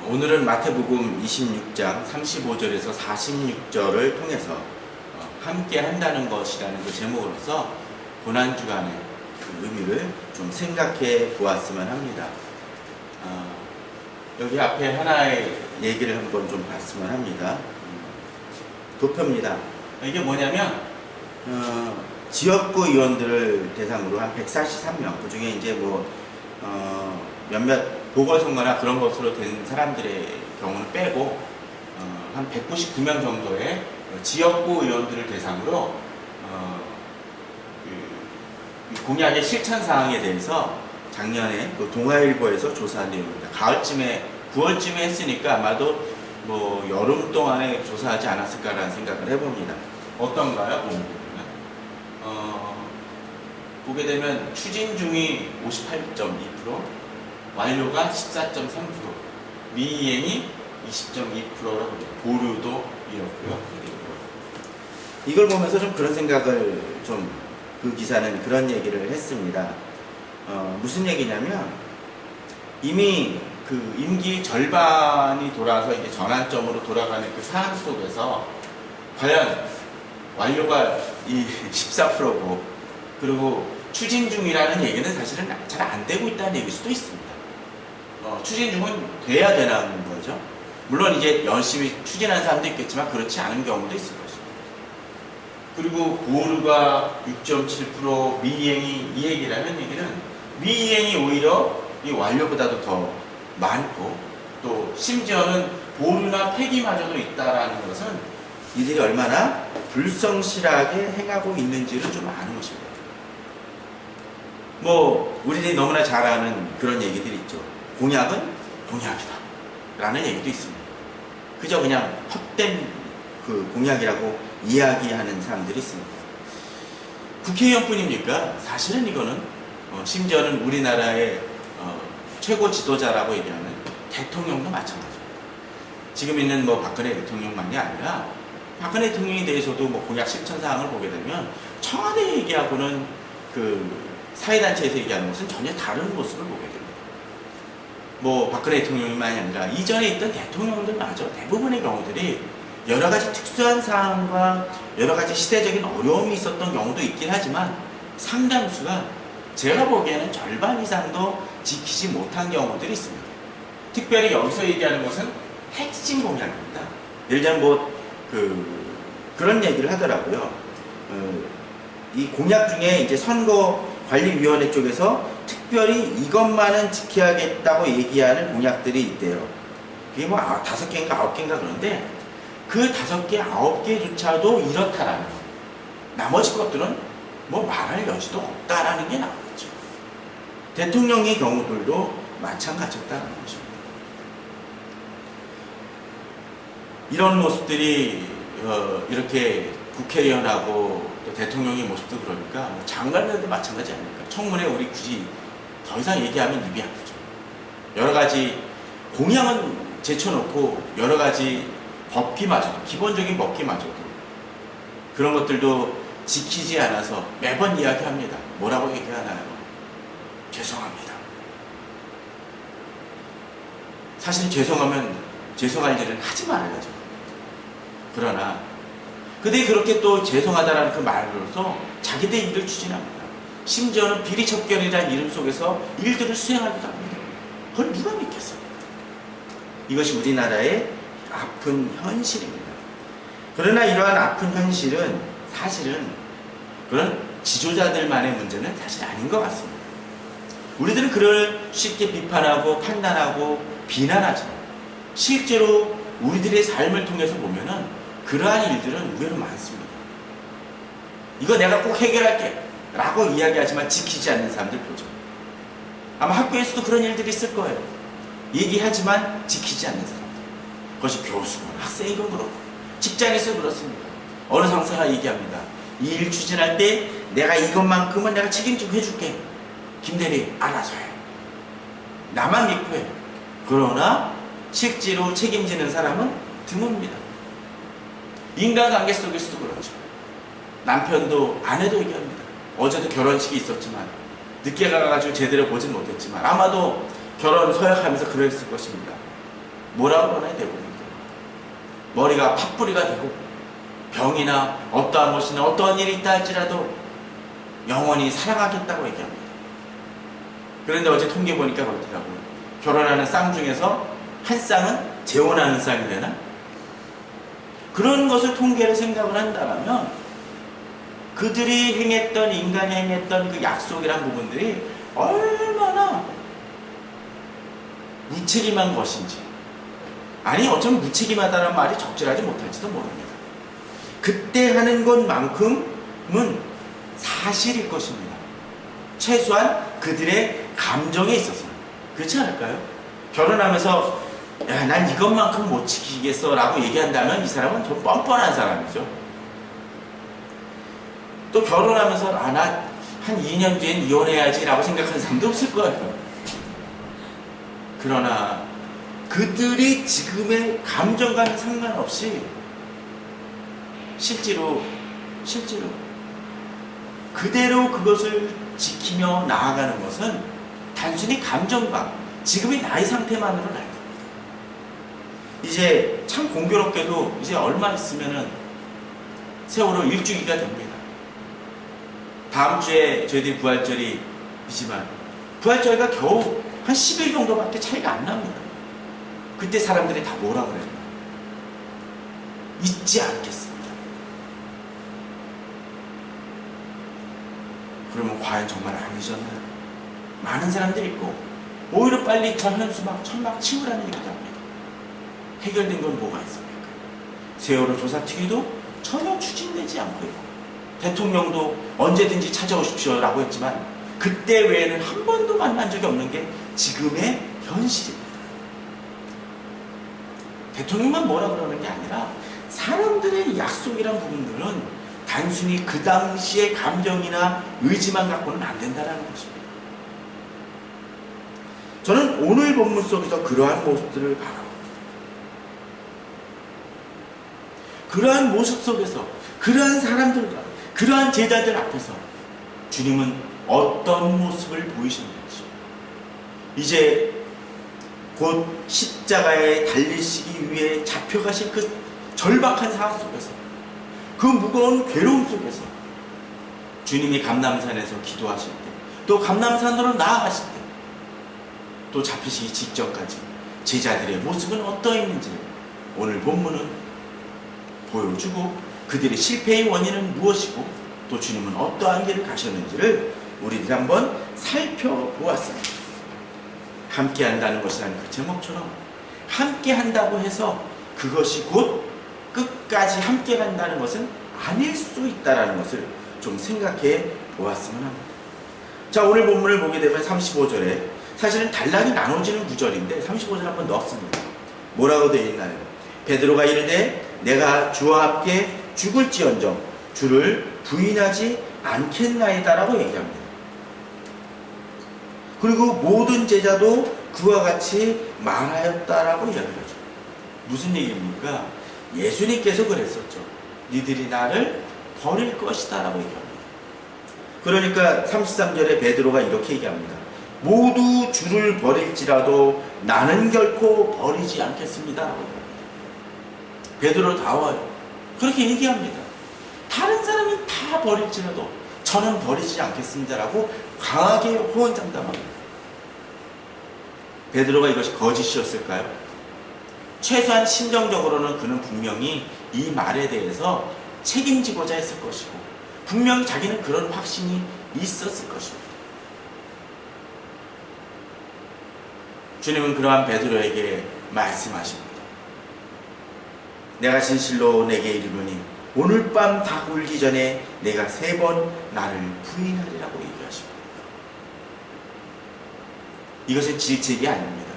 오늘은 마태복음 26장 35절에서 46절을 통해서 함께 한다는 것이라는 그 제목으로서 고난주간의 그 의미를 좀 생각해 보았으면 합니다. 여기 앞에 하나의 얘기를 한번 좀 봤으면 합니다. 도표입니다. 이게 뭐냐면 지역구 의원들을 대상으로 한 143명, 그 중에 이제 몇몇 보궐선거나 그런 것으로 된 사람들의 경우는 빼고 한 199명 정도의 지역구 의원들을 대상으로 공약의 실천 사항에 대해서 작년에 그 동아일보에서 조사한 내용입니다. 가을쯤에 9월쯤에 했으니까 아마도 여름 동안에 조사하지 않았을까라는 생각을 해봅니다. 어떤가요? 보게 되면 추진 중이 58.2%, 완료가 14.3%, 미이행이 20.2%라고 봅니다. 보류도 이렇고요. 이걸 보면서 좀 그런 생각을 그 기사는 그런 얘기를 했습니다. 무슨 얘기냐면 이미 그 임기 절반이 돌아서 이제 전환점으로 돌아가는 그 상황 속에서 과연 완료가 이 14%고 그리고 추진 중이라는 얘기는 사실은 잘 안 되고 있다는 얘기일 수도 있습니다. 추진 중은 돼야 되는 거죠. 물론 이제 열심히 추진하는 사람도 있겠지만 그렇지 않은 경우도 있을 것입니다. 그리고 보류가 6.7%, 미이행이 이 얘기라는 얘기는 미이행이 오히려 이 완료보다도 더 많고 또 심지어는 보류나 폐기마저도 있다라는 것은 이들이 얼마나 불성실하게 행하고 있는지를 좀 아는 것입니다. 우리들이 너무나 잘 아는 그런 얘기들이 있죠. 공약은 공약이다 라는 얘기도 있습니다. 그저 그냥 헛된 그 공약이라고 이야기하는 사람들이 있습니다. 국회의원뿐입니까? 사실은 이거는 심지어는 우리나라의 최고 지도자라고 얘기하는 대통령도 마찬가지입니다. 지금 있는 박근혜 대통령만이 아니라 박근혜 대통령에 대해서도 공약 실천 사항을 보게 되면 청와대 얘기하고는 그 사회단체에서 얘기하는 것은 전혀 다른 모습을 보게 됩니다. 박근혜 대통령뿐만이 아니라 이전에 있던 대통령들마저 대부분의 경우들이 여러 가지 특수한 사항과 여러 가지 시대적인 어려움이 있었던 경우도 있긴 하지만 상당수가 제가 보기에는 절반 이상도 지키지 못한 경우들이 있습니다. 특별히 여기서 얘기하는 것은 핵심 공약입니다. 예를 들면 그런 얘기를 하더라고요. 이 공약 중에 이제 선거관리위원회 쪽에서 특별히 이것만은 지켜야겠다고 얘기하는 공약들이 있대요. 그게 5개인가 9개인가 그런데 그 5개, 9개조차도 이렇다라는 거. 나머지 것들은 말할 여지도 없다라는 게 나오겠죠. 대통령의 경우들도 마찬가지였다는 것입니다. 이런 모습들이 이렇게 국회의원하고 또 대통령의 모습도 그러니까 장관들도 마찬가지 아닙니까? 청문회 우리 굳이 더 이상 얘기하면 입이 아프죠. 여러 가지 공약은 제쳐놓고 여러 가지 법기마저도 기본적인 법기마저도 그런 것들도 지키지 않아서 매번 이야기합니다. 뭐라고 얘기하나요? 죄송합니다. 사실 죄송할 일은 하지 말아야죠. 그러나 그들이 그렇게 또 죄송하다라는 그 말로서 자기들 일을 추진합니다. 심지어는 비리척결이라는 이름 속에서 일들을 수행하기도 합니다. 그걸 누가 믿겠습니까? 이것이 우리나라의 아픈 현실입니다. 그러나 이러한 아픈 현실은 사실은 그런 지도자들만의 문제는 사실 아닌 것 같습니다. 우리들은 그를 쉽게 비판하고 판단하고 비난하지만 실제로 우리들의 삶을 통해서 보면은 그러한 일들은 의외로 많습니다. 이거 내가 꼭 해결할게 라고 이야기하지만 지키지 않는 사람들 보죠. 아마 학교에서도 그런 일들이 있을 거예요. 얘기하지만 지키지 않는 사람들. 그것이 교수건 학생이건 그렇고 직장에서 그렇습니다. 어느 상사가 얘기합니다. 이 일 추진할 때 내가 이것만큼은 내가 책임 좀 해줄게. 김대리 알아서 해. 나만 믿고 해. 그러나 실제로 책임지는 사람은 드뭅니다. 인간관계 속에서도 그렇죠. 남편도 아내도 얘기합니다. 어제도 결혼식이 있었지만 늦게 가가지고 제대로 보진 못했지만 아마도 결혼 서약하면서 그랬을 것입니다. 뭐라고 그러나요? 대부분 머리가 팥뿌리가 되고 병이나 어떠한 것이나 어떠한 일이 있다 할지라도 영원히 사랑하겠다고 얘기합니다. 그런데 어제 통계 보니까 그렇더라고요. 결혼하는 쌍 중에서 한 쌍은 재혼하는 쌍이 되나? 그런 것을 통계를 생각을 한다면 그들이 행했던, 인간이 행했던 그 약속이란 부분들이 얼마나 무책임한 것인지, 아니 어쩌면 무책임하다는 말이 적절하지 못할지도 모릅니다. 그때 하는 것만큼은 사실일 것입니다. 최소한 그들의 감정에 있어서. 그렇지 않을까요? 결혼하면서 야, 난 이것만큼 못 지키겠어 라고 얘기한다면 이 사람은 좀 뻔뻔한 사람이죠. 또 결혼하면서 아, 나 한 2년 뒤엔 이혼해야지 라고 생각하는 사람도 없을 거예요. 그러나 그들이 지금의 감정과는 상관없이 실제로 그대로 그것을 지키며 나아가는 것은 단순히 감정과 지금의 나이 상태만으로는 아닙니다. 이제 참 공교롭게도 이제 얼마 있으면은 세월호 1주기가 됩니다. 다음 주에 저희들이 부활절이지만 부활절과 겨우 한 10일 정도밖에 차이가 안 납니다. 그때 사람들이 다 뭐라 그래요? 잊지 않겠습니다. 그러면 과연 정말 안 잊었나요? 많은 사람들이 있고 오히려 빨리 저 현수막 천막 치우라는 얘기도 합니다. 해결된 건 뭐가 있습니까? 세월호 조사 특위도 전혀 추진되지 않고 있고 대통령도 언제든지 찾아오십시오 라고 했지만 그때 외에는 한 번도 만난 적이 없는 게 지금의 현실입니다. 대통령만 뭐라 그러는 게 아니라 사람들의 약속이란 부분들은 단순히 그 당시의 감정이나 의지만 갖고는 안 된다는 것입니다. 저는 오늘 본문 속에서 그러한 모습들을 바라봅니다. 그러한 모습 속에서 그러한 사람들과 그러한 제자들 앞에서 주님은 어떤 모습을 보이셨는지, 이제 곧 십자가에 달리시기 위해 잡혀가신 그 절박한 상황 속에서, 그 무거운 괴로움 속에서 주님이 감람산에서 기도하실 때, 또 감람산으로 나아가실 때, 또 잡히시기 직전까지 제자들의 모습은 어떠했는지를 오늘 본문은 보여주고, 그들의 실패의 원인은 무엇이고 또 주님은 어떠한 길을 가셨는지를 우리들이 한번 살펴보았습니다. 함께 한다는 것이라는 그 제목처럼 함께 한다고 해서 그것이 곧 끝까지 함께 간다는 것은 아닐 수 있다는 것을 좀 생각해 보았으면 합니다. 자, 오늘 본문을 보게 되면 35절에 사실은 단락이 나눠지는 구절인데 35절 한번 넣었습니다. 뭐라고 되어 있나요? 베드로가 이르되 내가 주와 함께 죽을지언정 주를 부인하지 않겠나이다라고 얘기합니다. 그리고 모든 제자도 그와 같이 말하였다라고 이야기하죠. 무슨 얘기입니까? 예수님께서 그랬었죠. 니들이 나를 버릴 것이다라고 얘기합니다. 그러니까 33절에 베드로가 이렇게 얘기합니다. 모두 주를 버릴지라도 나는 결코 버리지 않겠습니다. 베드로다워요. 그렇게 얘기합니다. 다른 사람이 다 버릴지라도 저는 버리지 않겠습니다라고 강하게 호언장담합니다. 베드로가 이것이 거짓이었을까요? 최소한 심정적으로는 그는 분명히 이 말에 대해서 책임지고자 했을 것이고 분명히 자기는 그런 확신이 있었을 것입니다. 주님은 그러한 베드로에게 말씀하십니다. 내가 진실로 내게 이르노니 오늘 밤 닭 울기 전에 내가 3번 나를 부인하리라고 얘기하십니다. 이것은 질책이 아닙니다.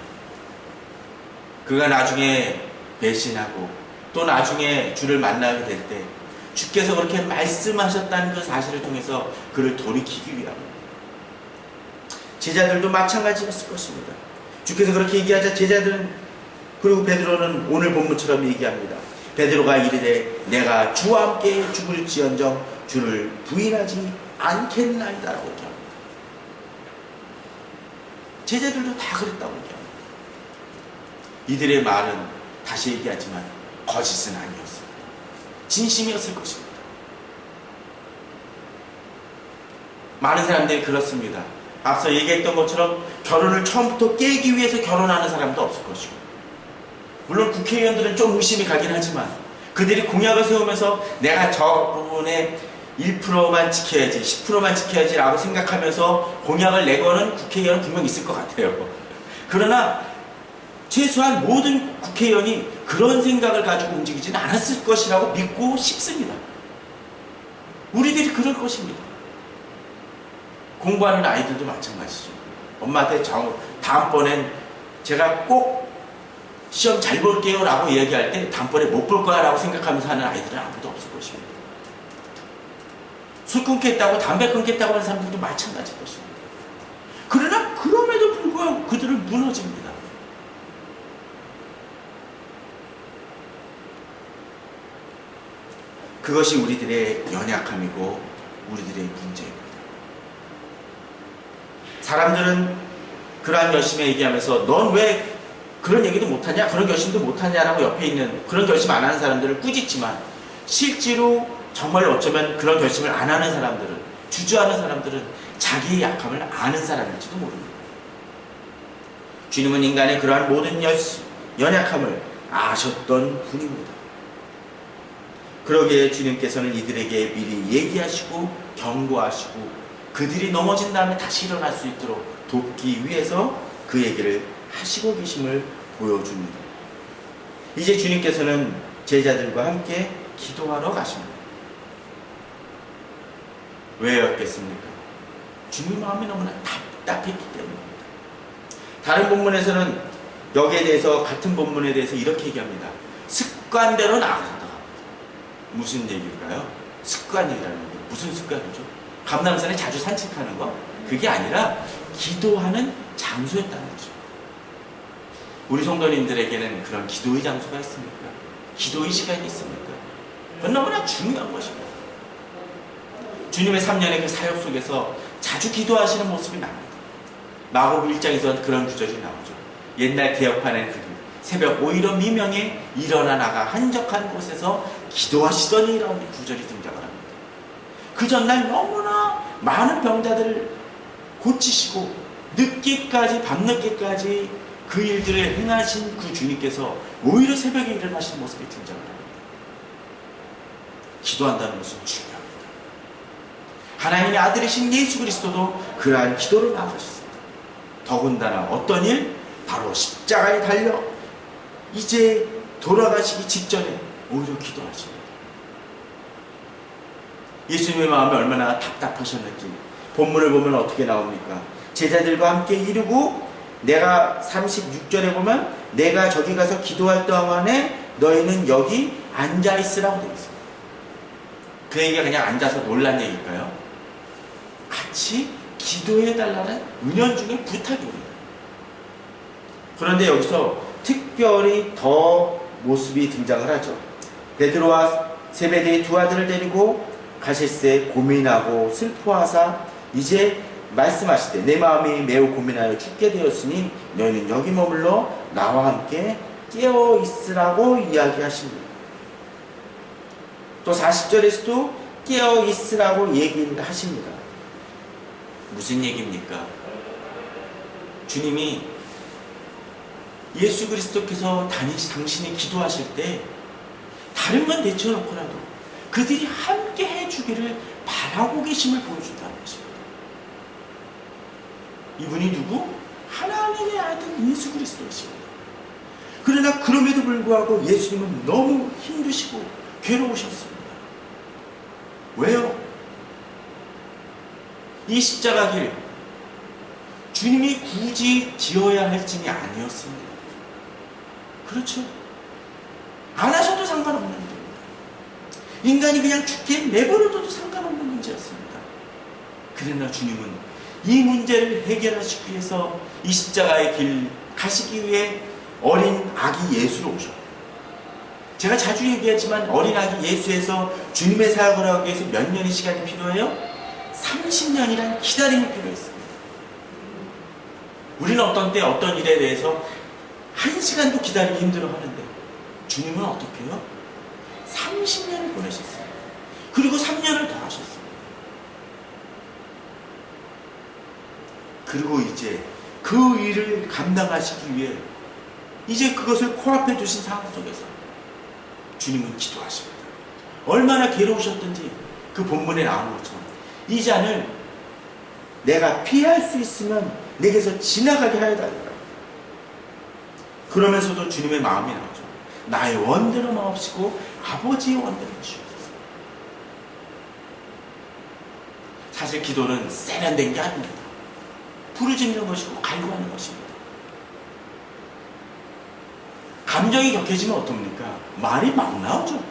그가 나중에 배신하고 또 나중에 주를 만나게 될 때 주께서 그렇게 말씀하셨다는 그 사실을 통해서 그를 돌이키기 위함입니다. 제자들도 마찬가지였을 것입니다. 주께서 그렇게 얘기하자 제자들은, 그리고 베드로는 오늘 본문처럼 얘기합니다. 베드로가 이르되 내가 주와 함께 죽을지언정 주를 부인하지 않겠나이다라고 얘기합니다. 제자들도 다 그랬다고 얘기합니다. 이들의 말은 다시 얘기하지만 거짓은 아니었습니다. 진심이었을 것입니다. 많은 사람들이 그렇습니다. 앞서 얘기했던 것처럼 결혼을 처음부터 깨기 위해서 결혼하는 사람도 없을 것이고, 물론 국회의원들은 좀 의심이 가긴 하지만 그들이 공약을 세우면서 내가 저 부분에 1%만 지켜야지, 10%만 지켜야지 라고 생각하면서 공약을 내거는 국회의원은 분명 있을 것 같아요. 그러나 최소한 모든 국회의원이 그런 생각을 가지고 움직이지는 않았을 것이라고 믿고 싶습니다. 우리들이 그럴 것입니다. 공부하는 아이들도 마찬가지죠. 엄마한테 다음번엔 제가 꼭 시험 잘 볼게요 라고 얘기할 때 다음번에 못 볼 거야 라고 생각하면서 하는 아이들은 아무도 없을 것입니다. 술 끊겠다고 담배 끊겠다고 하는 사람들도 마찬가지일 것입니다. 그러나 그럼에도 불구하고 그들은 무너집니다. 그것이 우리들의 연약함이고 우리들의 문제입니다. 사람들은 그러한 열심에 얘기하면서 넌 왜 그런 얘기도 못하냐, 그런 결심도 못하냐라고 옆에 있는 그런 결심 안 하는 사람들을 꾸짖지만, 실제로 정말 어쩌면 그런 결심을 안 하는 사람들은, 주저하는 사람들은 자기의 약함을 아는 사람일지도 모릅니다. 주님은 인간의 그러한 모든 연약함을 아셨던 분입니다. 그러기에 주님께서는 이들에게 미리 얘기하시고 경고하시고 그들이 넘어진 다음에 다시 일어날 수 있도록 돕기 위해서 그 얘기를 하시고 계심을 보여줍니다. 이제 주님께서는 제자들과 함께 기도하러 가십니다. 왜였겠습니까? 주님 마음이 너무나 답답했기 때문입니다. 다른 본문에서는 여기에 대해서, 같은 본문에 대해서 이렇게 얘기합니다. 습관대로 나아간다. 무슨 얘기일까요? 습관이라는 게 무슨 습관이죠? 감람산에 자주 산책하는 거? 그게 아니라 기도하는 장소였다는 거죠. 우리 성도님들에게는 그런 기도의 장소가 있습니까? 기도의 시간이 있습니까? 그건 너무나 중요한 것입니다. 주님의 3년의 그 사역 속에서 자주 기도하시는 모습이 납니다. 마고복 1장에서 그런 구절이 나오죠. 옛날 개혁판에는 그 새벽 오히려 미명에 일어나 나가 한적한 곳에서 기도하시더니라는 구절이 등장을 합니다. 그 전날 너무나 많은 병자들을 고치시고 늦게까지, 밤늦게까지 그 일들을 행하신 그 주님께서 오히려 새벽에 일어나신 모습이 등장을 합니다. 기도한다는 것은 중요합니다. 하나님의 아들이신 예수 그리스도도 그러한 기도를 나아가셨습니다. 더군다나 어떤 일? 바로 십자가에 달려 이제 돌아가시기 직전에 오히려 기도하십니다. 예수님의 마음이 얼마나 답답하셨는지 본문을 보면 어떻게 나옵니까? 제자들과 함께 이르고, 내가 36절에 보면 내가 저기 가서 기도할 동안에 너희는 여기 앉아있으라고 되어 있습니다. 그 얘기가 그냥 앉아서 놀란 얘기일까요? 같이 기도해달라는 은연중의 부탁이 옵니다. 그런데 여기서 특별히 더 모습이 등장을 하죠. 베드로와 세베대의 두 아들을 데리고 가실새 고민하고 슬퍼하사 이제 말씀하시되 내 마음이 매우 고민하여 죽게 되었으니 너희는 여기 머물러 나와 함께 깨어 있으라고 이야기하십니다. 또 40절에서도 깨어 있으라고 얘기를 하십니다. 무슨 얘기입니까? 주님이 예수 그리스도께서 당신이 기도하실 때 다른 건 내쳐놓고라도 그들이 함께 해주기를 바라고 계심을 보여준다는 것입니다. 이분이 누구? 하나님의 아들 예수 그리스도이십니다. 그러나 그럼에도 불구하고 예수님은 너무 힘드시고 괴로우셨습니다. 왜요? 이 십자가 길, 주님이 굳이 지어야 할 짐이 아니었습니다. 그렇죠? 안 하셔도 상관없는 일입니다. 인간이 그냥 죽게 내버려둬도 상관없는 문제였습니다. 그러나 주님은 이 문제를 해결하시기 위해서 이 십자가의 길 가시기 위해 어린 아기 예수로 오셨고, 제가 자주 얘기하지만 어린 아기 예수에서 주님의 사역을 하기 위해서 몇 년의 시간이 필요해요? 30년이란 기다림이 필요했습니다. 우리는 어떤 때 어떤 일에 대해서 1시간도 기다리기 힘들어 하는데 주님은 어떻게 해요? 30년을 보내셨어요. 그리고 3년을 더 하셨어요. 그리고 이제 그 일을 감당하시기 위해 이제 그것을 코앞에 두신 상황 속에서 주님은 기도하십니다. 얼마나 괴로우셨든지 그 본문에 나온 것처럼 이 잔을 내가 피할 수 있으면 내게서 지나가게 하여달라. 그러면서도 주님의 마음이 나오죠. 나의 원대로 마옵시고 아버지의 원대로 주옵소서. 사실 기도는 세련된 게 아닙니다. 부르짖는 것이고 갈구하는 것입니다. 감정이 격해지면 어떻습니까? 말이 막 나오죠.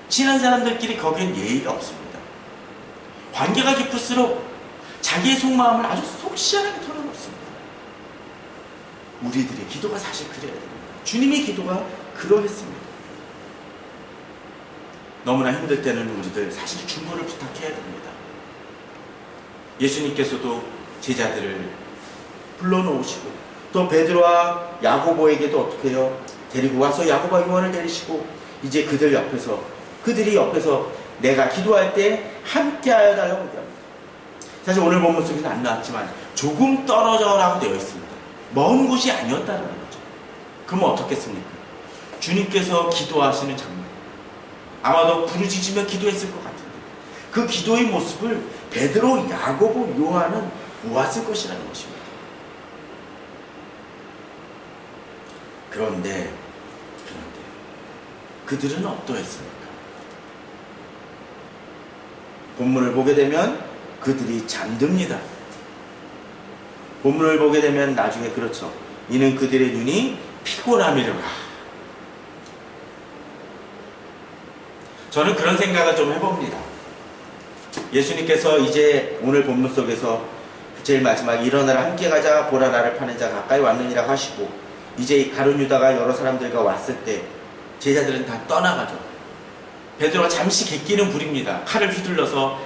친한 사람들끼리 거기엔 예의가 없습니다. 관계가 깊을수록 자기의 속마음을 아주 속 시원하게 털어놓습니다. 우리들의 기도가 사실 그래야 됩니다. 주님의 기도가 그러했습니다. 너무나 힘들 때는 우리들 사실 중보를 부탁해야 됩니다. 예수님께서도 제자들을 불러놓으시고 또 베드로와 야고보에게도 어떻게 해요? 데리고 와서 야고보와 요한을 데리시고 이제 그들이 옆에서 내가 기도할 때 함께하여 달라고 얘기합니다. 사실 오늘 본문 속에는 안 나왔지만 조금 떨어져라고 되어 있습니다. 먼 곳이 아니었다는 거죠. 그럼 어떻겠습니까? 주님께서 기도하시는 장면, 아마도 부르짖으며 기도했을 것 같은데 그 기도의 모습을 베드로, 야고보, 요한은 보았을 것이라는 것입니다. 그런데 그들은 어떠했습니까? 본문을 보게 되면 그들이 잠듭니다. 본문을 보게 되면 나중에 그렇죠. 이는 그들의 눈이 피곤함이로라. 저는 그런 생각을 좀 해봅니다. 예수님께서 이제 오늘 본문 속에서 제일 마지막 일어나라 함께 가자 보라 나를 파는 자 가까이 왔느니라 하시고 이제 가룟 유다가 여러 사람들과 왔을 때 제자들은 다 떠나가죠. 베드로가 잠시 객기는 부립니다. 칼을 휘둘러서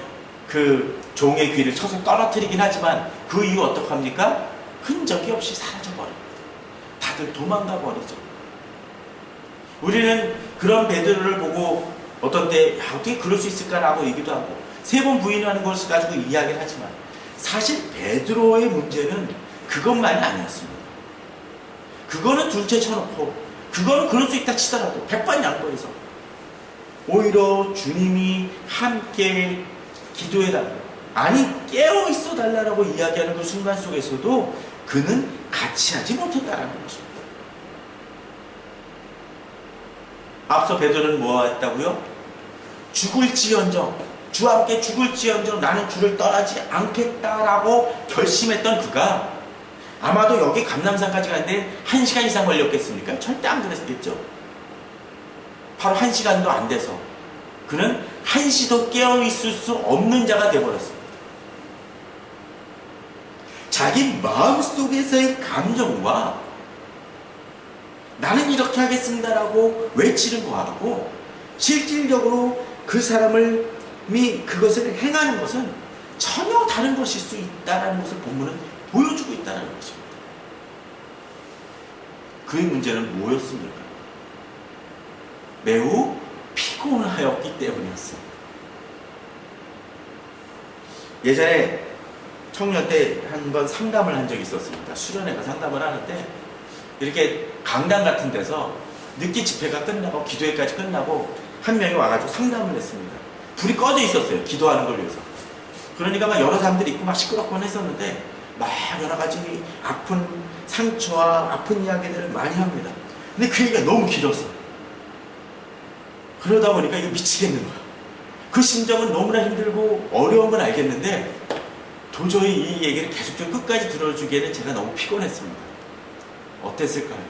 그 종의 귀를 쳐서 떨어뜨리긴 하지만 그 이후 어떡합니까? 흔적이 없이 사라져버립니다. 다들 도망가 버리죠. 우리는 그런 베드로를 보고 어떤 때 어떻게 그럴 수 있을까라고 얘기도 하고 3번 부인하는 것을 가지고 이야기를 하지만 사실 베드로의 문제는 그것만이 아니었습니다. 그거는 둘째 쳐놓고 그거는 그럴 수 있다 치더라도 100번 양보해서 오히려 주님이 함께 기도해달라고 아니 깨어있어 달라고 이야기하는 그 순간 속에서도 그는 같이 하지 못했다라는 것입니다. 앞서 베드로는 뭐했다고요? 죽을지언정 주와 함께 죽을지언정 나는 주를 떠나지 않겠다라고 결심했던 그가 아마도 여기 감람산까지 가는데 1시간 이상 걸렸겠습니까? 절대 안 그랬겠죠. 바로 1시간도 안 돼서 그는 한시도 깨어있을 수 없는 자가 되어버렸습니다. 자기 마음속에서의 감정과 나는 이렇게 하겠습니다라고 외치는 거하고 실질적으로 그 사람이 그것을 행하는 것은 전혀 다른 것일 수 있다는 것을 본문은 보여주고 있다는 것입니다. 그의 문제는 뭐였습니까? 매우 피곤하였기 때문이었습니다. 예전에 청년 때 한 번 상담을 한 적이 있었습니다. 수련회가 상담을 하는데 이렇게 강당 같은 데서 늦게 집회가 끝나고 기도회까지 끝나고 한 명이 와가지고 상담을 했습니다. 불이 꺼져 있었어요. 기도하는 걸 위해서. 그러니까 막 여러 사람들이 있고 막 시끄럽곤 했었는데 막 여러 가지 아픈 상처와 아픈 이야기들을 많이 합니다. 근데 그 얘기가 너무 길었어. 그러다 보니까 이거 미치겠는 거야. 그 심정은 너무나 힘들고 어려운 건 알겠는데 도저히 이 얘기를 계속 좀 끝까지 들어주기에는 제가 너무 피곤했습니다. 어땠을까요?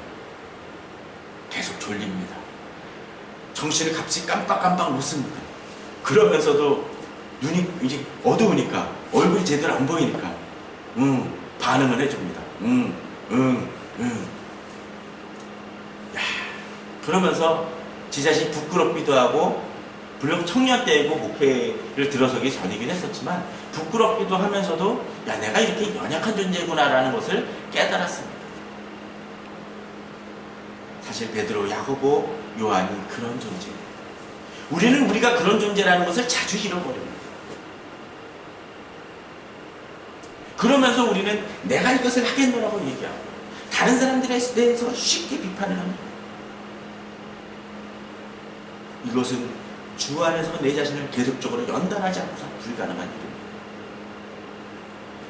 계속 졸립니다. 정신을 갑자기 깜빡깜빡 놓습니다. 그러면서도 눈이 이제 어두우니까 얼굴이 제대로 안 보이니까 반응을 해줍니다. 야, 그러면서 지 자신이 부끄럽기도 하고 물론 청년 때이고 목회를 들어서기 전이긴 했었지만 부끄럽기도 하면서도 야 내가 이렇게 연약한 존재구나 라는 것을 깨달았습니다. 사실 베드로, 야고보, 요한이 그런 존재예요. 우리는 우리가 그런 존재라는 것을 자주 잃어버립니다. 그러면서 우리는 내가 이것을 하겠노라고 얘기하고 다른 사람들에 대해서 쉽게 비판을 합니다. 이것은 주 안에서 내 자신을 계속적으로 연단하지 않고서 불가능한 일입니다.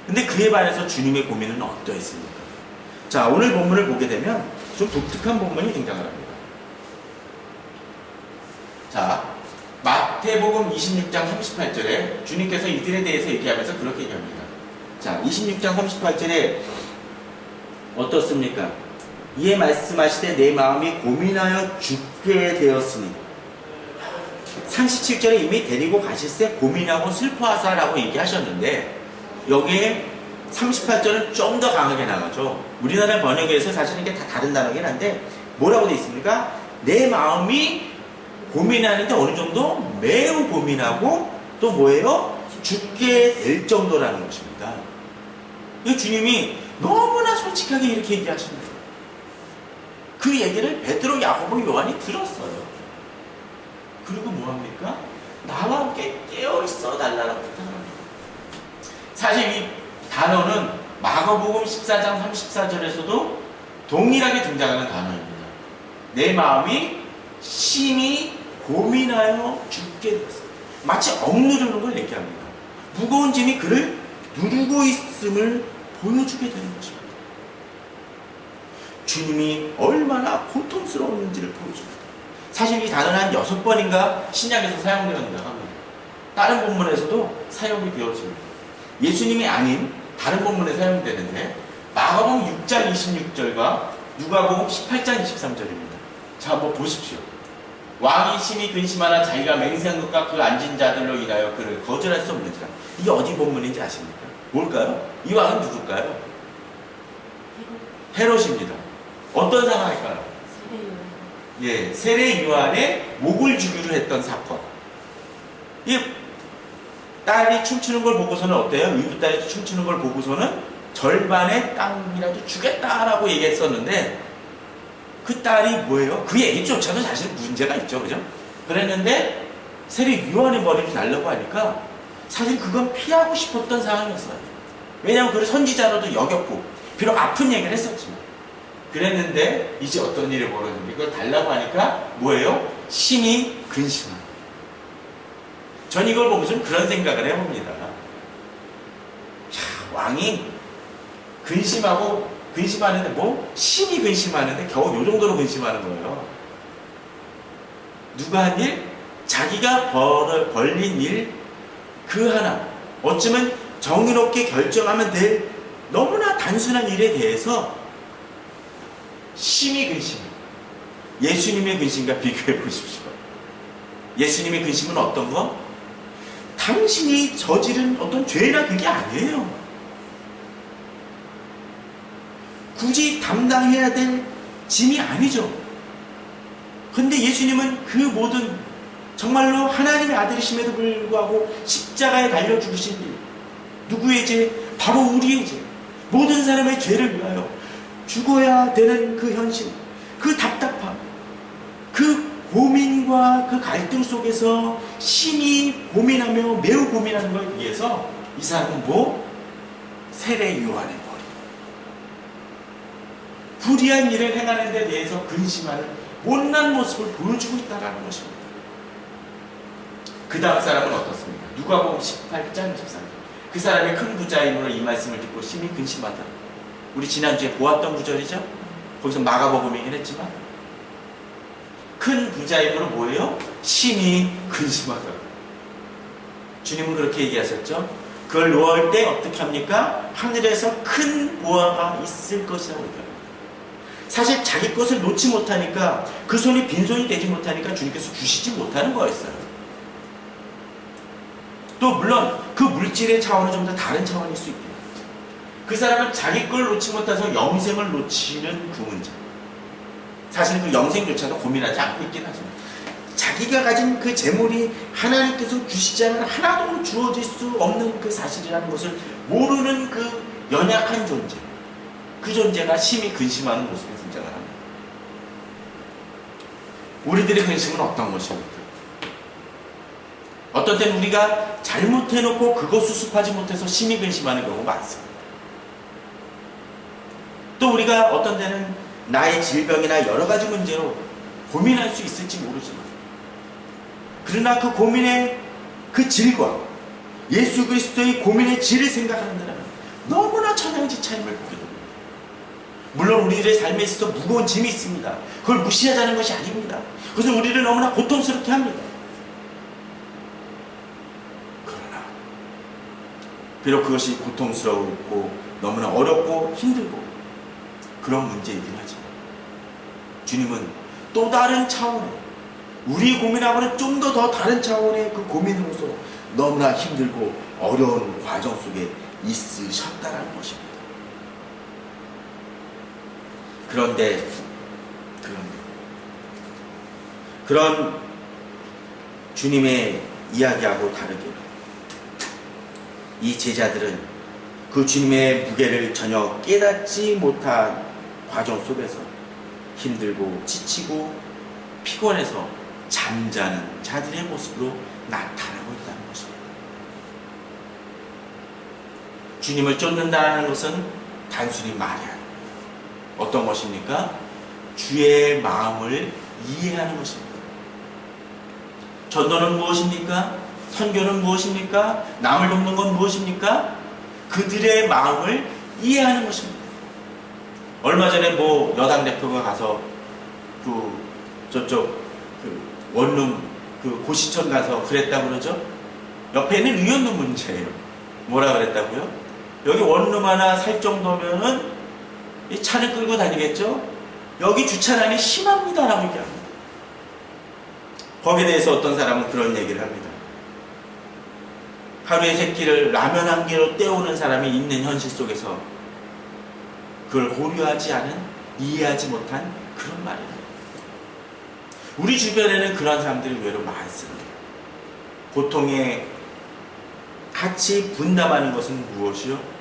근데 그에 반해서 주님의 고민은 어떠했습니까? 자, 오늘 본문을 보게 되면 좀 독특한 본문이 등장을 합니다. 자, 마태복음 26장 38절에 주님께서 이들에 대해서 얘기하면서 그렇게 얘기합니다. 자, 26장 38절에 어떻습니까? 이에 말씀하시되 내 마음이 고민하여 죽게 되었으니 37절에 이미 데리고 가실새 고민하고 슬퍼하사라고 얘기하셨는데 여기에 38절은 좀 더 강하게 나가죠. 우리나라 번역에서 사실 이게 다 다른 단어긴 한데 뭐라고 되어 있습니까? 내 마음이 고민하는데 어느 정도 매우 고민하고 또 뭐예요? 죽게 될 정도라는 것입니다. 이 주님이 너무나 솔직하게 이렇게 얘기하시는 거예요. 그 얘기를 베드로, 야고보, 요한이 들었어요. 그리고 뭐합니까? 나와 함께 깨어있어 달라고 부탁합니다. 사실 이 단어는 마가복음 14장 34절에서도 동일하게 등장하는 단어입니다. 내 마음이 심히 고민하여 죽게 되었습니다. 마치 억누르는 걸 얘기합니다. 무거운 짐이 그를 누르고 있음을 보여주게 되는 것입니다. 주님이 얼마나 고통스러웠는지를 보여줍니다. 사실 이 단어는 한 6번인가 신약에서 사용되었다고 합니다. 다른 본문에서도 사용이 되어집니다. 예수님이 아닌 다른 본문에 사용되는데 마가복음 6장 26절과 누가복음 18장 23절입니다. 자, 한번 보십시오. 왕이 심히 근심하나 자기가 맹세한 것과 그 앉은 자들로 인하여 그를 거절할 수 없는지라. 이게 어디 본문인지 아십니까? 뭘까요? 이 왕은 누굴까요? 헤롯입니다. 어떤 상황일까요? 예, 세례 요한의 목을 주기로 했던 사건. 이 딸이 춤추는 걸 보고서는 어때요? 의붓 딸이 춤추는 걸 보고서는 절반의 땅이라도 주겠다라고 얘기했었는데 그 딸이 뭐예요? 그 얘기조차도 사실 문제가 있죠, 그죠? 그랬는데 세례 요한의 머리를 달라고 하니까 사실 그건 피하고 싶었던 상황이었어요. 왜냐하면 그를 선지자로도 여겼고 비록 아픈 얘기를 했었지만 그랬는데 이제 어떤 일이 벌어집니까? 그걸 달라고 하니까 뭐예요? 심히 근심한. 전 이걸 보고서 그런 생각을 해봅니다. 야, 왕이 근심하는데 뭐 심히 근심하는데 겨우 요 정도로 근심하는 거예요. 누가 한 일? 자기가 벌린 일 그 하나, 어쩌면 정의롭게 결정하면 될 너무나 단순한 일에 대해서 심히 근심. 예수님의 근심과 비교해 보십시오. 예수님의 근심은 어떤 거? 당신이 저지른 어떤 죄나 그게 아니에요. 굳이 담당해야 될 짐이 아니죠. 근데 예수님은 그 모든 정말로 하나님의 아들이심에도 불구하고 십자가에 달려 죽으신 일, 누구의 죄? 바로 우리의 죄. 모든 사람의 죄를 위하여 죽어야 되는 그 현실, 그 답답함, 그 고민과 그 갈등 속에서 심히 고민하며 매우 고민하는 걸 위해서 이 사람은 뭐? 세례 요한의 머리. 불의한 일을 행하는 데 대해서 근심하는 못난 모습을 보여주고 있다는 것입니다. 그 다음 사람은 어떻습니까? 누가복음 18장 23절. 그 사람이 큰 부자임으로 이 말씀을 듣고 심히 근심하다. 우리 지난주에 보았던 구절이죠? 거기서 마가복음이긴 했지만 큰 부자임으로 뭐예요? 심히 근심하다. 주님은 그렇게 얘기하셨죠? 그걸 놓을 때 어떻게 합니까? 하늘에서 큰 보화가 있을 것이라고 얘기합니다. 사실 자기 것을 놓지 못하니까 그 손이 빈손이 되지 못하니까 주님께서 주시지 못하는 거였어요. 또 물론 그 물질의 차원은 좀 더 다른 차원일 수 있겠죠. 그 사람은 자기 걸 놓지 못해서 영생을 놓치는 그 문제. 사실 그 영생조차도 고민하지 않고 있긴 하지만 자기가 가진 그 재물이 하나님께서 주시지 않으면 하나도 주어질 수 없는 그 사실이라는 것을 모르는 그 연약한 존재, 그 존재가 심히 근심하는 모습이 등장을 합니다. 우리들의 근심은 어떤 것입니까? 어떤 때는 우리가 잘못해놓고 그거 수습하지 못해서 심히 근심하는 경우가 많습니다. 또 우리가 어떤 때는 나의 질병이나 여러 가지 문제로 고민할 수 있을지 모르지만, 그러나 그 고민의 그 질과 예수 그리스도의 고민의 질을 생각하는 데는 너무나 천양지차임을 보게 됩니다. 물론 우리들의 삶에 있어서 무거운 짐이 있습니다. 그걸 무시하자는 것이 아닙니다. 그것은 우리를 너무나 고통스럽게 합니다. 그러나 비록 그것이 고통스럽고 너무나 어렵고 힘들고 그런 문제이긴 하지만, 주님은 또 다른 차원의, 우리 고민하고는 좀 더 다른 차원의 그 고민으로서 너무나 힘들고 어려운 과정 속에 있으셨다라는 것입니다. 그런데 그런 주님의 이야기하고 다르게 이 제자들은 그 주님의 무게를 전혀 깨닫지 못한 과정 속에서 힘들고 지치고 피곤해서 잠자는 자들의 모습으로 나타나고 있다는 것입니다. 주님을 쫓는다는 것은 단순히 말이 아닙니다. 어떤 것입니까? 주의 마음을 이해하는 것입니다. 전도는 무엇입니까? 선교는 무엇입니까? 남을 돕는 건 무엇입니까? 그들의 마음을 이해하는 것입니다. 얼마 전에 여당 대표가 가서 저쪽 원룸 고시촌 가서 그랬다고 그러죠? 옆에 있는 의원도 문제예요. 뭐라 그랬다고요? 여기 원룸 하나 살 정도면은 이 차를 끌고 다니겠죠? 여기 주차량이 심합니다 라고 얘기합니다. 거기에 대해서 어떤 사람은 그런 얘기를 합니다. 하루에 세 끼를 라면 한 개로 때우는 사람이 있는 현실 속에서 그걸 고려하지 않은, 이해하지 못한 그런 말이다. 우리 주변에는 그런 사람들이 의외로 많습니다. 고통에 같이 분담하는 것은 무엇이요?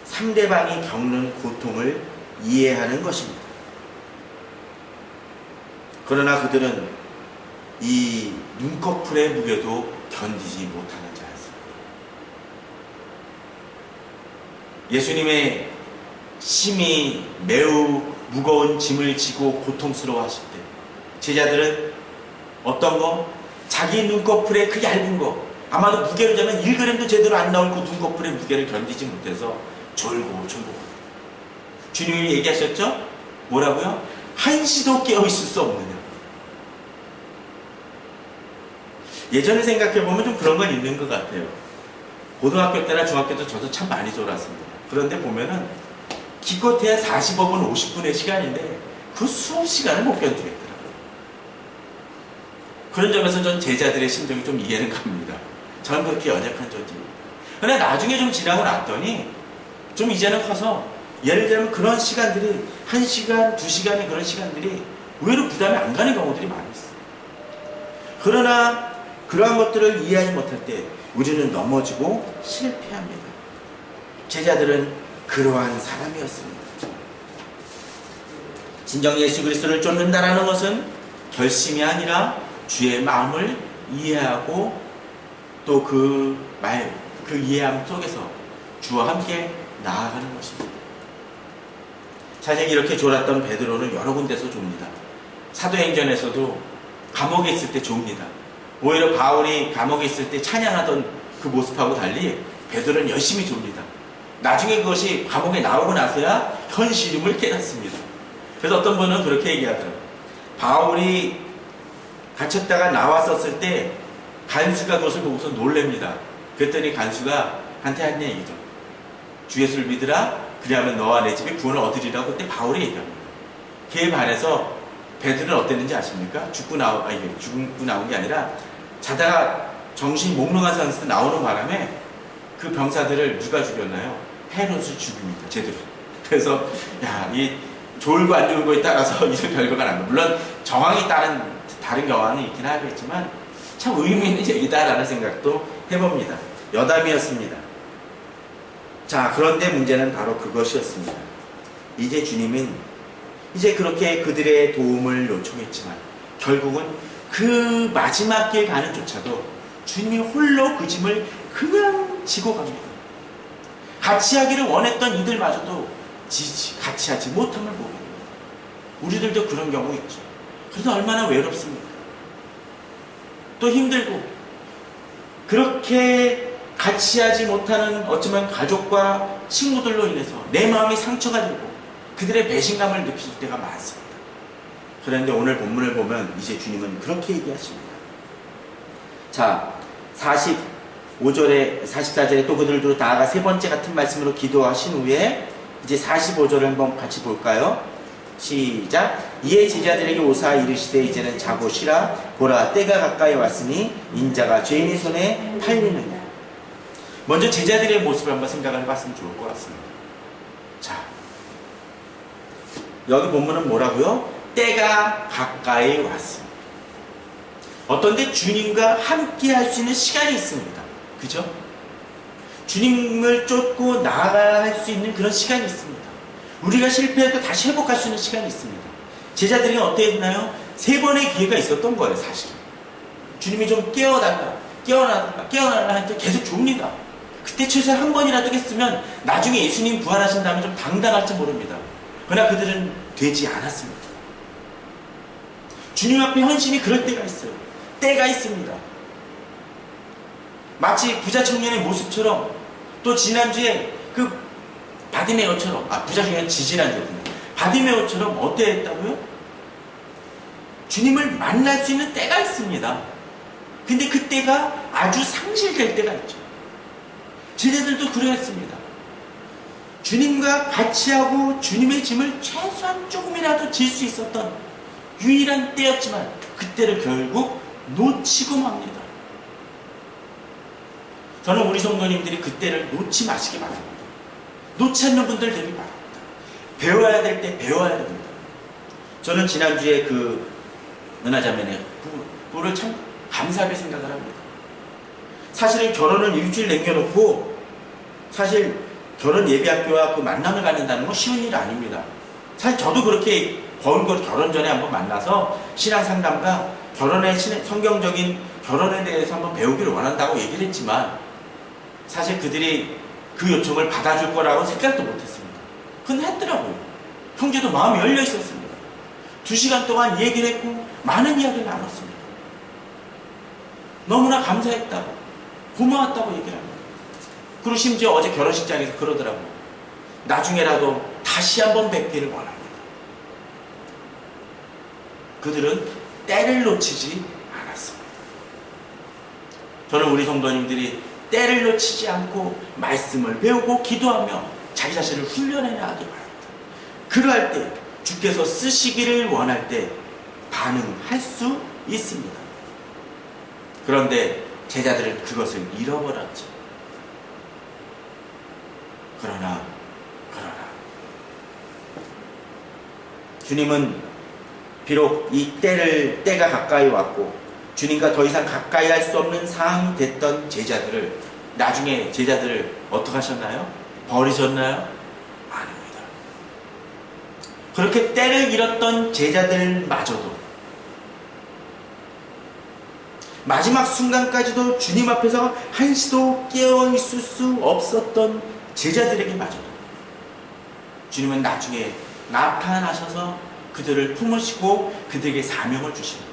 상대방이 겪는 고통을 이해하는 것입니다. 그러나 그들은 이 눈꺼풀의 무게도 견디지 못하는 자였습니다. 예수님의 심히 매우 무거운 짐을 지고 고통스러워 하실 때 제자들은 어떤 거? 자기 눈꺼풀의 그 얇은 거, 아마도 무게를 재면 1g도 제대로 안 나올 그 눈꺼풀의 무게를 견디지 못해서 졸고 주님이 얘기하셨죠? 뭐라고요? 한시도 깨어있을 수 없느냐. 예전에 생각해보면 좀 그런 건 있는 것 같아요. 고등학교 때나 중학교 때 저도 참 많이 졸았습니다. 그런데 보면은 기껏해야 45분 50분의 시간인데 그 수업 시간을 못 견디겠더라고요. 그런 점에서 전 제자들의 심정이 좀 이해는 갑니다. 저는 그렇게 연약한 존재입니다. 그러나 나중에 좀 지나고 났더니 좀 이제는 커서, 예를 들면 그런 시간들이 1시간, 2시간의 그런 시간들이 의외로 부담이 안 가는 경우들이 많이 있어요. 그러나 그러한 것들을 이해하지 못할 때 우리는 넘어지고 실패합니다. 제자들은 그러한 사람이었습니다. 진정 예수 그리스도를 쫓는다라는 것은 결심이 아니라 주의 마음을 이해하고 또 그 이해함 속에서 주와 함께 나아가는 것입니다. 사실 이렇게 졸았던 베드로는 여러 군데서 좁니다. 사도행전에서도 감옥에 있을 때 좁니다. 오히려 바울이 감옥에 있을 때 찬양하던 그 모습하고 달리 베드로는 열심히 좁니다. 나중에 그것이 감옥에 나오고 나서야 현실임을 깨닫습니다. 그래서 어떤 분은 그렇게 얘기하더라고요. 바울이 갇혔다가 나왔었을 때 간수가 그것을 보고서 놀랍니다. 그랬더니 간수가 한테 한 얘기죠. 주 예수를 믿으라, 그리하면 너와 내 집에 구원을 얻으리라고 그때 바울이 얘기합니다. 그에 반해서 베드로는 어땠는지 아십니까? 죽고 나온 게 아니라 자다가 정신이 몽롱한 상태에서 나오는 바람에 그 병사들을 누가 죽였나요? 헤롯을 죽입니다. 제대로. 그래서 이 좋을고 안 좋은 거에 따라서 이런 결과가 납니다. 물론 정황이 다른 경우는 있긴 하겠지만 참 의미 있는 얘기다라는 생각도 해봅니다. 여담이었습니다. 자, 그런데 문제는 바로 그것이었습니다. 이제 주님은 이제 그렇게 그들의 도움을 요청했지만 결국은 그 마지막 길 가는 조차도 주님이 홀로 그 짐을 그냥 지고 갑니다. 같이 하기를 원했던 이들마저도 같이 하지 못함을 보게 됩니다. 우리들도 그런 경우 있죠. 그래서 얼마나 외롭습니까? 또 힘들고 그렇게 같이 하지 못하는 어쩌면 가족과 친구들로 인해서 내 마음이 상처가 되고 그들의 배신감을 느낄 때가 많습니다. 그런데 오늘 본문을 보면 이제 주님은 그렇게 얘기하십니다. 자, 45절에 44절에 또 그들도 나아가 세 번째 같은 말씀으로 기도하신 후에 이제 45절을 한번 같이 볼까요? 시작. 이에 제자들에게 오사 이르시되 이제는 자고 쉬라. 보라 때가 가까이 왔으니 인자가 죄인의 손에 팔리느니라. 먼저 제자들의 모습을 한번 생각을 해봤으면 좋을 것 같습니다. 자, 여기 본문은 뭐라고요? 때가 가까이 왔습니다. 어떤데 주님과 함께 할 수 있는 시간이 있습니다. 그죠? 주님을 쫓고 나아가야 할 수 있는 그런 시간이 있습니다. 우리가 실패해도 다시 회복할 수 있는 시간이 있습니다. 제자들이 어떻게 했나요? 3번의 기회가 있었던 거예요, 사실. 주님이 좀 깨어나라 할 때 계속 줍니다. 그때 최소 한 번이라도 했으면 나중에 예수님 부활하신 다음에 좀 당당할지 모릅니다. 그러나 그들은 되지 않았습니다. 주님 앞에 헌신이 그럴 때가 있어요. 때가 있습니다. 마치 부자 청년의 모습처럼 또 지난주에 그 바디메오처럼 부자 청년 지지난주였군요. 바디메오처럼 어때 했다고요? 주님을 만날 수 있는 때가 있습니다. 근데 그 때가 아주 상실될 때가 있죠. 제자들도 그러했습니다. 주님과 같이 하고 주님의 짐을 최소한 조금이라도 질 수 있었던 유일한 때였지만 그때를 결국 놓치고 맙니다. 저는 우리 성도님들이 그때를 놓지 마시기 바랍니다. 놓지 않는 분들 되길 바랍니다. 배워야 될 때 배워야 됩니다. 저는 지난주에 그 은하자매의 부부를 참 감사하게 생각을 합니다. 사실은 결혼을 일주일 남겨놓고 사실 결혼 예비학교와 그 만남을 갖는다는 건 쉬운 일 아닙니다. 사실 저도 그렇게 결혼 전에 한번 만나서 신앙 상담과 결혼의 성경적인 결혼에 대해서 한번 배우기를 원한다고 얘기를 했지만 사실 그들이 그 요청을 받아줄 거라고 생각도 못했습니다. 근데 했더라고요. 형제도 마음이 열려 있었습니다. 2시간 동안 얘기를 했고 많은 이야기를 나눴습니다. 너무나 감사했다고 고마웠다고 얘기를 합니다. 그리고 심지어 어제 결혼식장에서 그러더라고요. 나중에라도 다시 한번 뵙기를 원합니다. 그들은 때를 놓치지 않았습니다. 저는 우리 성도님들이 때를 놓치지 않고 말씀을 배우고 기도하며 자기 자신을 훈련해 나가기 바랍니다. 그러할 때 주께서 쓰시기를 원할 때 반응할 수 있습니다. 그런데 제자들은 그것을 잃어버렸죠. 그러나 주님은 비록 이 때가 가까이 왔고 주님과 더 이상 가까이 할 수 없는 상황이 됐던 제자들을 나중에 제자들을 어떻게 하셨나요? 버리셨나요? 아닙니다. 그렇게 때를 잃었던 제자들마저도 마지막 순간까지도 주님 앞에서 한시도 깨어 있을 수 없었던 제자들에게마저도 주님은 나중에 나타나셔서 그들을 품으시고 그들에게 사명을 주십니다.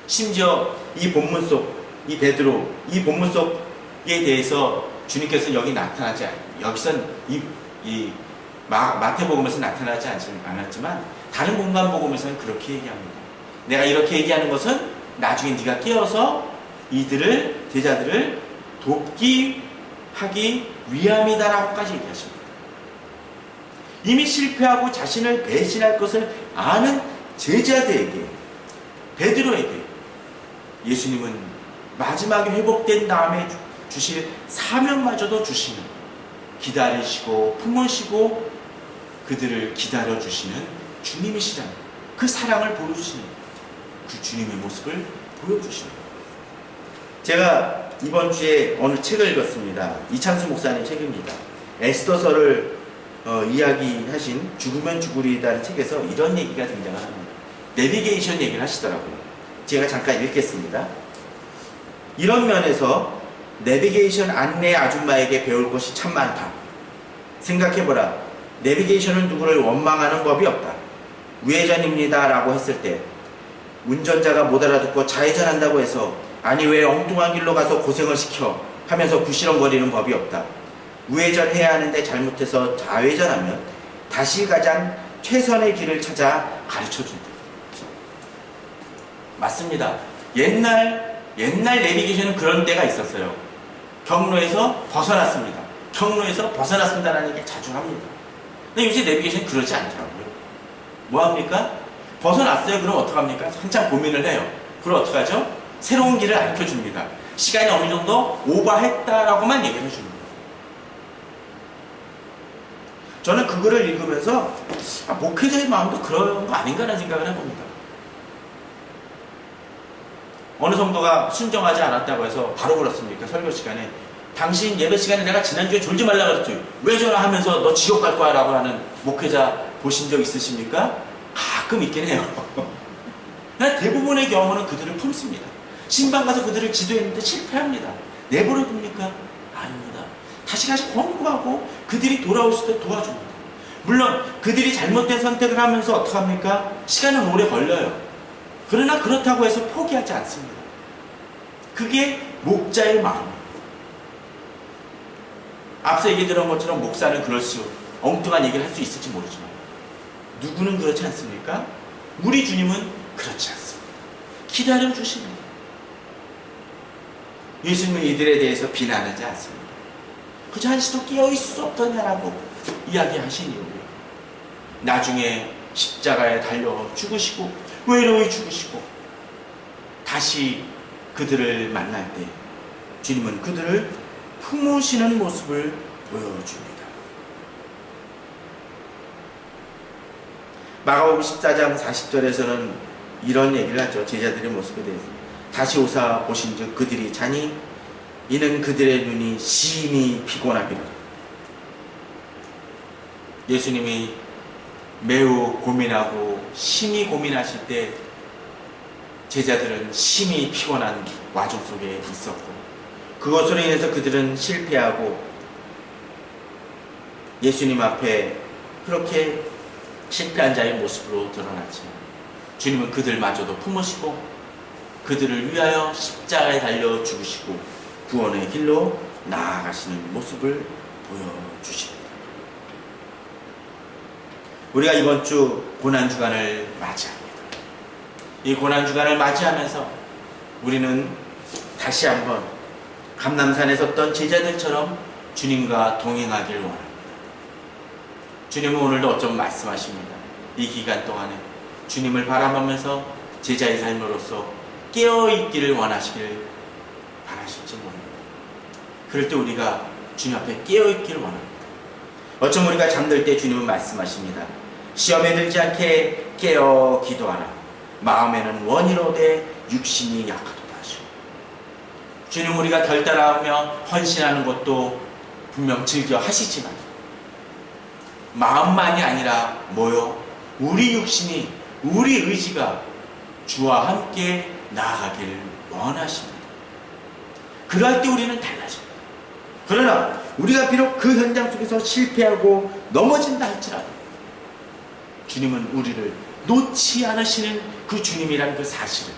심지어 이 본문 속, 이 베드로, 이 본문 속에 대해서 주님께서 여기 나타나지 여기선 이 마태복음에서 나타나지 않았지만 다른 공간복음에서는 그렇게 얘기합니다. 내가 이렇게 얘기하는 것은 나중에 네가 깨어서 이들을 제자들을 돕기 하기 위함이다라고까지 얘기하십니다. 이미 실패하고 자신을 배신할 것을 아는 제자들에게 베드로에게 예수님은 마지막에 회복된 다음에 주실 사명마저도 주시는 기다리시고 품으시고 그들을 기다려주시는 주님이시라는 그 사랑을 보여주시는 그 주님의 모습을 보여주시는 거예요. 제가 이번 주에 어느 책을 읽었습니다. 이창수 목사님 책입니다. 에스더서를 이야기하신 죽으면 죽으리다는 책에서 이런 얘기가 등장을 합니다. 내비게이션 얘기를 하시더라고요. 제가 잠깐 읽겠습니다. 이런 면에서 내비게이션 안내 아줌마에게 배울 것이 참 많다. 생각해보라. 내비게이션은 누구를 원망하는 법이 없다. 우회전입니다 라고 했을 때 운전자가 못 알아듣고 좌회전한다고 해서 아니 왜 엉뚱한 길로 가서 고생을 시켜 하면서 구시렁거리는 법이 없다. 우회전해야 하는데 잘못해서 좌회전하면 다시 가장 최선의 길을 찾아 가르쳐준다. 맞습니다. 옛날 내비게이션은 그런 때가 있었어요. 경로에서 벗어났습니다. 경로에서 벗어났습니다라는 얘기 자주 합니다. 근데 요새 내비게이션은 그러지 않더라고요. 뭐합니까? 벗어났어요. 그럼 어떡합니까? 한참 고민을 해요. 그럼 어떡하죠? 새로운 길을 알려줍니다. 시간이 어느 정도 오버했다라고만 얘기를 해줍니다. 저는 그거를 읽으면서 목회자의 마음도 그런 거 아닌가라는 생각을 해봅니다. 어느 성도가 순종하지 않았다고 해서 바로 그렇습니까? 설교 시간에 당신 예배 시간에 내가 지난주에 졸지 말라 그랬죠. 왜 전화하면서 너 지옥 갈 거야 라고 하는 목회자 보신 적 있으십니까? 가끔 있긴 해요. 대부분의 경우는 그들을 품습니다. 신방 가서 그들을 지도했는데 실패합니다. 내버려 둡니까? 아닙니다. 다시 권고하고 그들이 돌아오실 때 도와줍니다. 물론 그들이 잘못된 선택을 하면서 어떡합니까? 시간은 오래 걸려요. 그러나 그렇다고 해서 포기하지 않습니다. 그게 목자의 마음입니다. 앞서 얘기 들은 것처럼 목사는 그럴 수 엉뚱한 얘기를 할 수 있을지 모르지만 누구는 그렇지 않습니까? 우리 주님은 그렇지 않습니다. 기다려 주십니다. 예수님은 이들에 대해서 비난하지 않습니다. 그저 한시도 깨어있을 수 없더냐라고 이야기하신 이유고요. 나중에 십자가에 달려 죽으시고 외로이 죽으시고 다시 그들을 만날 때 주님은 그들을 품으시는 모습을 보여줍니다. 마가복음 14장 40절에서는 이런 얘기를 하죠. 제자들의 모습에 대해서. 다시 오사 보신즉 그들이 자니 이는 그들의 눈이 심히 피곤하기를. 예수님이 매우 고민하고 심히 고민하실 때 제자들은 심히 피곤한 와중 속에 있었고 그것으로 인해서 그들은 실패하고 예수님 앞에 그렇게 실패한 자의 모습으로 드러났지만 주님은 그들마저도 품으시고 그들을 위하여 십자가에 달려 죽으시고 구원의 길로 나아가시는 모습을 보여주십니다. 우리가 이번 주 고난주간을 맞이합니다. 이 고난주간을 맞이하면서 우리는 다시 한번 감람산에 섰던 제자들처럼 주님과 동행하길 원합니다. 주님은 오늘도 어쩜 말씀하십니다. 이 기간 동안에 주님을 바라보면서 제자의 삶으로서 깨어있기를 원하시길 바라실지 모릅니다. 그럴 때 우리가 주님 앞에 깨어있기를 원합니다. 어쩜 우리가 잠들 때 주님은 말씀하십니다. 시험에 들지 않게 깨어 기도하라. 마음에는 원이로되 육신이 약하도다 하시오. 주님 우리가 결단하며 헌신하는 것도 분명 즐겨 하시지만 마음만이 아니라 뭐요? 우리 육신이 우리 의지가 주와 함께 나아가길 원하십니다. 그럴 때 우리는 달라집니다. 그러나 우리가 비록 그 현장 속에서 실패하고 넘어진다 할지라도 주님은 우리를 놓지 않으시는 그 주님이라는 그 사실을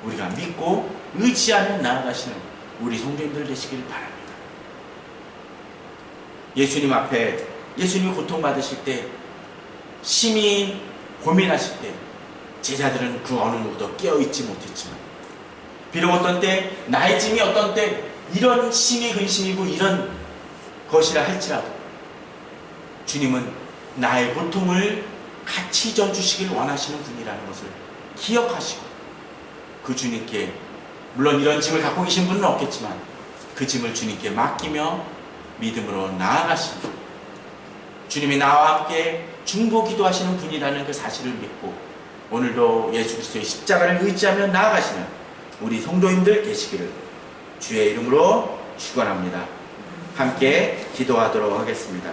우리가 믿고 의지하며 나아가시는 우리 성도님들 되시길 바랍니다. 예수님 앞에 예수님이 고통받으실 때 심히 고민하실 때 제자들은 그 어느 누구도 깨어있지 못했지만 비록 어떤 때 나의 짐이 어떤 때 이런 심히 근심이고 이런 것이라 할지라도 주님은 나의 고통을 같이 져주시길 원하시는 분이라는 것을 기억하시고 그 주님께 물론 이런 짐을 갖고 계신 분은 없겠지만 그 짐을 주님께 맡기며 믿음으로 나아가시는 주님이 나와 함께 중보 기도하시는 분이라는 그 사실을 믿고 오늘도 예수 그리스도의 십자가를 의지하며 나아가시는 우리 성도님들 계시기를 주의 이름으로 축원합니다. 함께 기도하도록 하겠습니다.